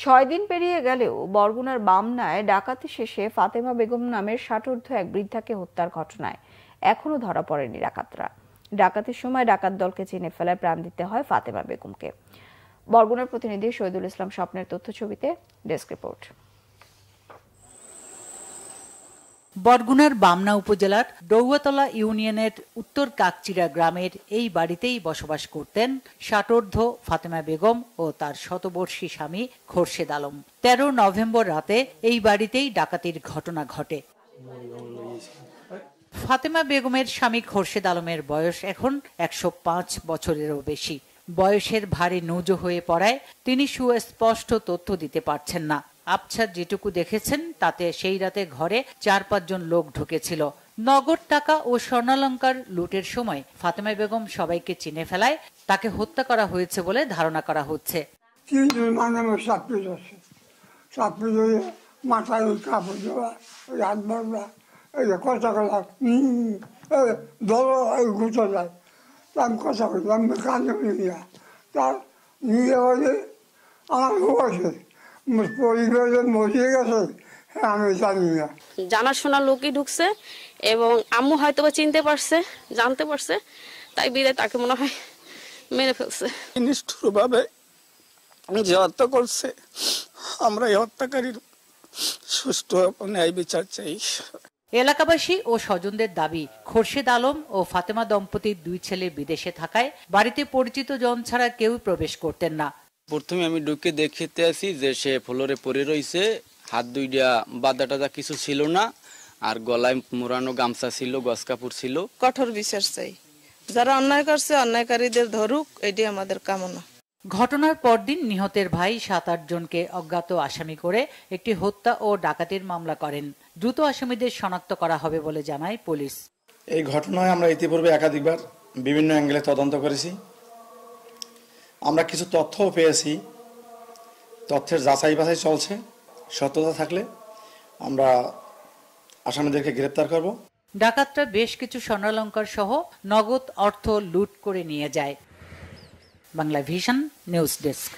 6 দিন পেরিয়ে গেলেও বরগুনার বামনায় ডাকাতি শেষে ফাতেমা বেগম নামের 60ঊর্ধ্ব এক বৃদ্ধাকে হত্যার ঘটনায় এখনো ধরা পড়েনি ডাকাতরা। ডাকাতির সময় ডাকাত দলকে চিনে ফেলায় প্রাণ দিতে হয় ফাতেমা বেগমকে। বরগুনার প্রতিনিধি শহীদুল ইসলাম স্বপ্নের তথ্যছবিতে ডেস্ক রিপোর্ট। বরগুনার বামনা উপজেলার ডৌয়াতলা ইউনিয়নের উত্তর কাকচিরা গ্রামের এই বাড়িতেই বসবাস করতেন 60ঊর্ধ্ব ফাতেমা বেগম ও তার শতবর্ষী স্বামী খোরশেদ আলম। 13 নভেম্বর রাতে এই বাড়িতেই ডাকাতির ঘটনা ঘটে। ফাতেমা বেগমের স্বামী খোরশেদ আলমের বয়স এখন 105 বছরেরও বেশি। বয়সের ভারে নুজো হয়ে পড়ায় তিনি সুস্পষ্ট তথ্য দিতে পারছেন না। আবছা যেটুকু দেখেছেন তাতে সেই রাতে ঘরে 4-5 জন লোক ঢুকেছিল। নগদ টাকা ও স্বর্ণালংকার লুটের সময় ফাতেমা বেগম সবাইকে চিনে ফেলায় তাকে হত্যা করা হয়েছে বলে ধারণা করা হচ্ছে। জানাশোনা লোকই ঢুকছে এবং আম্মু হয়তো চিনতে পারছে, জানতে পারছে, তাই বিদায় তাকে মনে হয় মেরে ফেলছে। নিষ্ঠুরভাবে যে হত্যা করছে, আমরা এই হত্যাকারীর সুষ্ঠু ন্যায় বিচার চাই। এলাকাবাসী ও স্বজনদের দাবি, খোরশেদ আলম ও ফাতেমা দম্পতির 2 ছেলে বিদেশে থাকায় বাড়িতে পরিচিত জন ছাড়া কেউ প্রবেশ করতেন না। প্রথমে আমি ঢুকে দেখতে আসি যে সে ফ্লোরে পড়ে রয়েছে, হাত দুইটা বাঁধা টাদা কিছু ছিল না, আর গলায় মোড়ানো গামছা ছিল, গস কাপড় ছিল। কঠোর বিচার চাই, যারা অন্যায় করছে অন্যায়কারীদের ধরুক, এটাই আমাদের কামনা। ঘটনার পরদিন নিহতের ভাই 7-8 জনকে অজ্ঞাত আসামি করে একটি হত্যা ও ডাকাতির মামলা করেন। দ্রুত আসামিদের শনাক্ত করা হবে বলে জানায় পুলিশ। এই ঘটনায় আমরা ইতিপূর্বে একাধিকবার বিভিন্ন অ্যাঙ্গেলে তদন্ত করেছি। আমরা কিছু তথ্যও পেয়েছি, তথ্যের যাচাই বাছাই চলছে। সত্যতা থাকলে আমরা আসামিদেরকে গ্রেপ্তার করব। ডাকাতরা বেশ কিছু স্বর্ণালংকার সহ নগদ অর্থ লুট করে নিয়ে যায়। Bangla vision news desk.